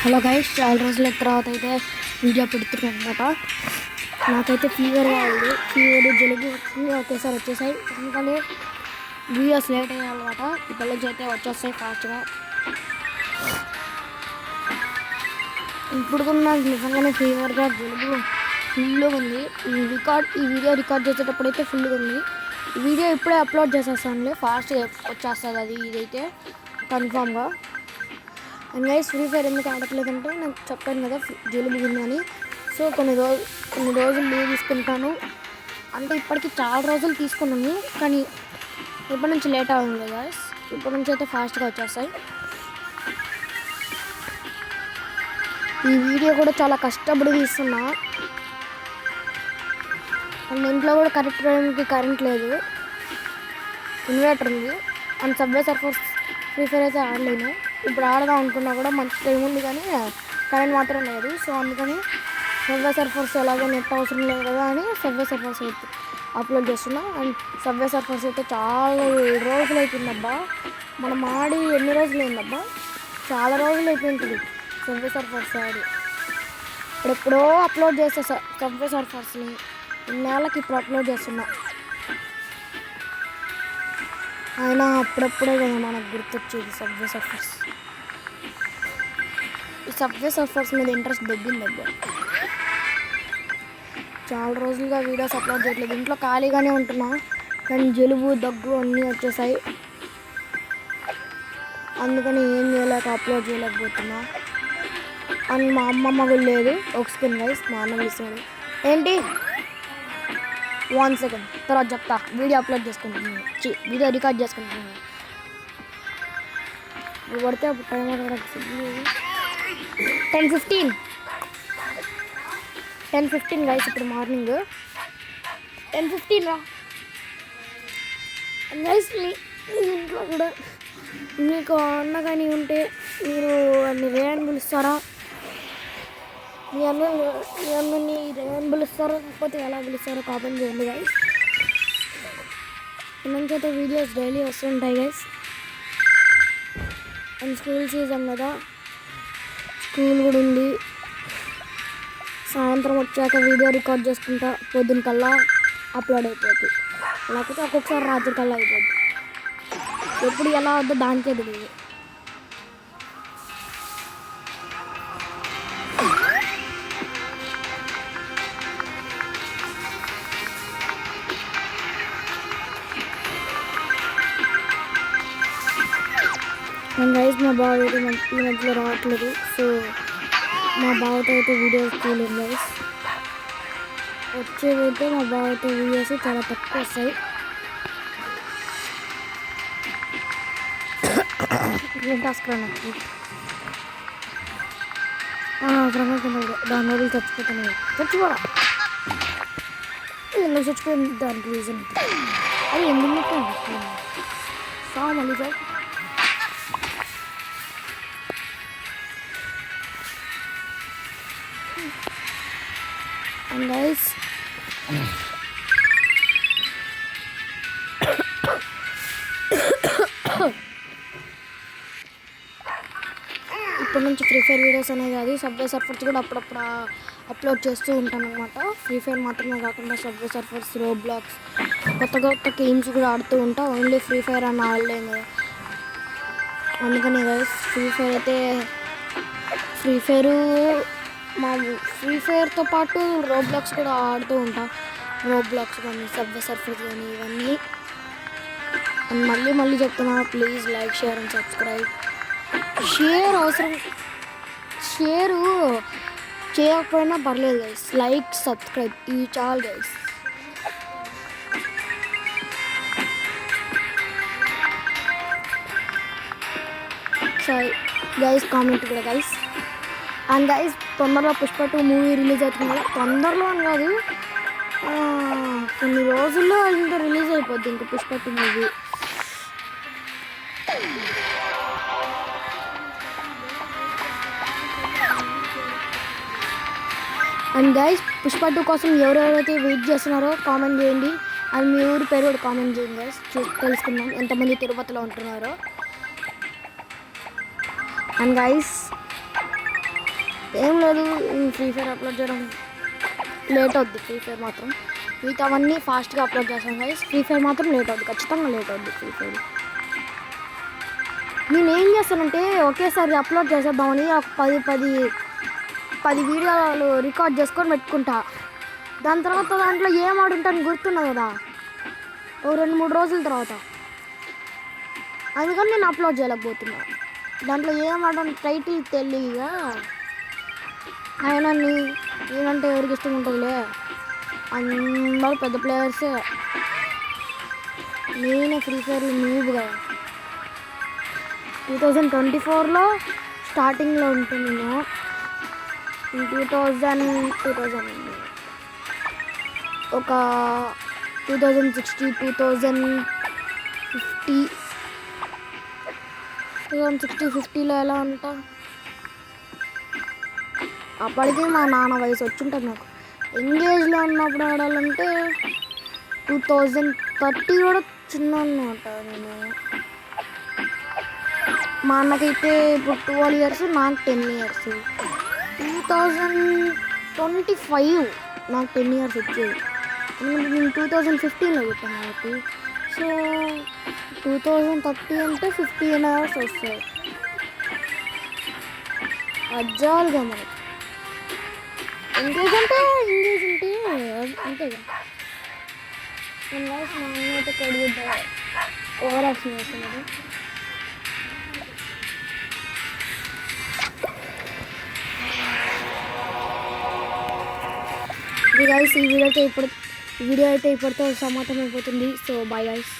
Hello guys, చాలా రోజుల తర్వాత అయితే వీడియో పెడుతున్నాను అనమాట. నాకైతే ఫీవర్గా ఉంది. ఫీవర్ జలుబు ఒకేసారి వచ్చేసాయి. ఎందుకని వీడియోస్ లేట్ అయ్యాలన్నమాట. ఇప్పటి నుంచి అయితే వచ్చేస్తాయి ఫాస్ట్గా. ఇప్పుడు కూడా నాకు నిజంగానే ఫీవర్గా జలుబు ఫుల్గా ఉంది. ఈ వీడియో రికార్డ్ చేసేటప్పుడు అయితే ఫుల్గా ఉంది. ఈ వీడియో ఇప్పుడే అప్లోడ్ చేసేస్తానులే, ఫాస్ట్గా వచ్చేస్తుంది అది ఇదైతే కన్ఫామ్గా. అండ్ గైస్, ఫ్రీ ఫైర్ ఎందుకు ఆడట్లేదంటే నాకు చెప్పాను కదా జలుబు ఉందని. సో కొన్ని రోజులు లీవ్ తీసుకుంటాను. అంటే ఇప్పటికి చాలా రోజులు తీసుకున్నాను, కానీ ఇప్పటి నుంచి లేట్ అవుతుంది గైస్. ఇప్పటి నుంచి అయితే ఫాస్ట్గా వచ్చేస్తాయి. ఈ వీడియో కూడా చాలా కష్టపడి తీస్తున్నా. అండ్ ఇంట్లో కూడా కరెక్ట్ టైంకి కరెంట్ లేదు, ఇన్వర్టర్ ఉంది. And subway Surfers free fire అయితే ఆడలేను. ఇప్పుడు ఆడదాం అనుకున్నా కూడా మంచి టైం ఉంది, కానీ కరెంట్ మాత్రం లేదు. సో అందుకని సబ్వే సర్ఫర్స్ ఎలాగో నెట్ అవసరం లేదు కదా అని సబ్వే సర్ఫర్స్ అయితే అప్లోడ్ చేస్తున్నా. అండ్ సబ్వే సర్ఫర్స్ అయితే చాలా రోజులు అయిపోయిందబ్బా. మనం ఆడి ఎన్ని రోజులు అయిందబ్బా, చాలా రోజులు అయిపోయింది సబ్వే సర్ఫర్స్ ఆడి. ఇప్పుడెప్పుడో అప్లోడ్ చేస్తా సబ్వే సర్ఫర్స్ని, ఇన్నేళ్ళకి ఇప్పుడు అప్లోడ్ చేస్తున్నా. అయినా అప్పుడప్పుడే కదా మనకు గుర్తొచ్చేది సబ్వే సర్ఫర్స్. ఈ సబ్వే సర్ఫర్స్ మీద ఇంట్రెస్ట్ తగ్గింది అబ్బా. చాలా రోజులుగా వీడియోస్ అప్లోడ్ చేయట్లేదు. ఇంట్లో ఖాళీగానే ఉంటున్నా, కానీ జలుబు దగ్గు అన్నీ వచ్చేసాయి. అందుకని ఏం చేయలేక అప్లోడ్ చేయలేకపోతున్నా. అండ్ మా అమ్మమ్మ కూడా లేదు. ఒక సెకండ్ గైస్, మా అన్న పిలుస్తున్నాడు. ఏంటి? 1 సెకండ్ తర్వాత చెప్తా. వీడియో అప్లోడ్ చేసుకుంటున్నాను, వీడియో రికార్డ్ చేసుకుంటున్నాను. ఇప్పుడు పడితే అప్పుడు టైం 10:15 గైస్. ఇప్పుడు మార్నింగ్ 10:15 రా గైస్. మీ ఇంట్లో కూడా మీకు అన్న కానీ ఉంటే మీరు అన్ని రేయని పిలుస్తారా? మీ అన్నని రేయని పిలుస్తారో లేకపోతే ఎలా పిలుస్తారో కామెంట్ చేయండి గైస్. ఇంకైతే వీడియోస్ డైలీ వస్తుంటాయి గైస్. అండ్ స్కూల్ సీజన్ కదా, స్కూల్ కూడా ఉంది. సాయంత్రం వచ్చాక వీడియో రికార్డ్ చేసుకుంటా పొద్దున్న కల్లా అప్లోడ్ అయిపోతుంది, లేకపోతే ఒక్కొక్కసారి రాత్రి కల్లా అయిపోద్ది. ఎప్పుడు ఎలా వద్దో దానికే తెలియదు. అండ్ గైస్, మా బావ అయితే ఈ మధ్యలో రావట్లేదు. సో మా బావతో అయితే వీడియోస్ తీయలేదు గైస్. వచ్చేదైతే మా బావతో వీడియోస్ చాలా తక్కువ వస్తాయి. ఏం టాస్క్ నాకు అవసరంగా తిన్నాడు. దాని రోజులు చచ్చిపోతున్నాయి. చచ్చిపోరా, ఎందుకు చచ్చిపోయింది దానికి రీజన్ అది ఎందుకు సా మళ్ళీ సార్. And guys, ఇప్పటి నుంచి ఫ్రీ ఫైర్ వీడియోస్ అనేది కాదు, సబ్వే సర్ఫర్స్ కూడా అప్పుడప్పుడు అప్లోడ్ చేస్తూ ఉంటాను అనమాట. ఫ్రీ ఫైర్ మాత్రమే కాకుండా సబ్వే సర్ఫర్స్, రోబ్లాక్స్, కొత్త గేమ్స్ కూడా ఆడుతూ ఉంటా. ఓన్లీ ఫ్రీ ఫైర్ అని ఆడలేము కదా, అందుకని గైస్ ఫ్రీ ఫైర్తో పాటు రోబ్లాక్స్ కూడా ఆడుతూ ఉంటా. రోబ్లాక్స్ కానీ సబ్వే సర్ఫర్స్ కానీ ఇవన్నీ. అండ్ మళ్ళీ చెప్తున్నా, please like, share and subscribe. Share అవసరం, షేరు చేయకపోయినా పర్లేదు గైస్, లైక్ సబ్స్క్రైబ్ ఇవి చాలు గైస్. సరే గైస్, కామెంట్ కూడా గైస్. అండ్ గైస్, తొందరలో పుష్ప 2 మూవీ రిలీజ్ అవుతుంది కదా. తొందరలో అని కాదు, కొన్ని రోజుల్లో ఇంకా రిలీజ్ అయిపోద్ది ఇంకా Pushpa 2 movie. And guys, Pushpa 2 కోసం ఎవరెవరైతే వెయిట్ చేస్తున్నారో కామెంట్ చేయండి. అండ్ మీ ఊరి పేరు కూడా కామెంట్ చేయండి గైస్, తెలుసుకుందాం ఎంతమంది తిరుపతిలో ఉంటున్నారో. అండ్ గైస్, ఏం లేదు, ఫ్రీ ఫైర్ అప్లోడ్ చేయడం లేట్ అవుద్ది. ఫ్రీ ఫైర్ మాత్రం మిగతావన్నీ ఫాస్ట్గా అప్లోడ్ చేస్తాం గైస్. ఫ్రీ ఫైర్ మాత్రం లేట్ అవుద్ది, ఖచ్చితంగా లేట్ అవుద్ది ఫ్రీ ఫైర్. నేను ఏం చేస్తానంటే ఒకేసారి అప్లోడ్ చేసేద్దామని ఒక 10 వీడియోలు రికార్డ్ చేసుకొని పెట్టుకుంటా. దాని తర్వాత దాంట్లో ఏం ఆడుంటాను గుర్తున్నా కదా ఓ 2-3 రోజుల తర్వాత. అందుకని నేను అప్లోడ్ చేయలేకపోతున్నా. దాంట్లో ఏం ఆడని టైటిల్ తెలియగా ఆయనని నేనంటే ఎవరికి ఇష్టం ఉంటుందిలే, అందరూ పెద్ద ప్లేయర్సే, నేనే ఫ్రీ ఫైర్లో నూబుగా. 2024లో స్టార్టింగ్లో ఉంటుంది నేను. 2000 ఒక 2060 2050లో ఎలా ఉంటా అప్పటికి మా నాన్న వయసు వచ్చింటుంది నాకు. ఎంగేజ్లో ఉన్నప్పుడు ఆడాలంటే 2030 కూడా చిన్న అన్నమాట. నేను మా అన్నకైతే ఇప్పుడు 12 ఇయర్స్, నాకు 10 ఇయర్స్. 2025 నాకు 10 ఇయర్స్ వచ్చేది. నేను 2015లో పుట్టాను కాబట్టి. సో 2030 అంటే 15 ఇయర్స్ వస్తాయి అజ్జాలుగా మనకి. ఎంగేజ్ అంటే అంతేగా. నేను వాయిస్ మా అన్నైతే కడుగుద్దా ఓవర్ యాక్షన్ చేస్తున్నది. ఇది గైస్, ఈ వీడియో అయితే ఇప్పటితో సమాప్తం అయిపోతుంది. So bye guys.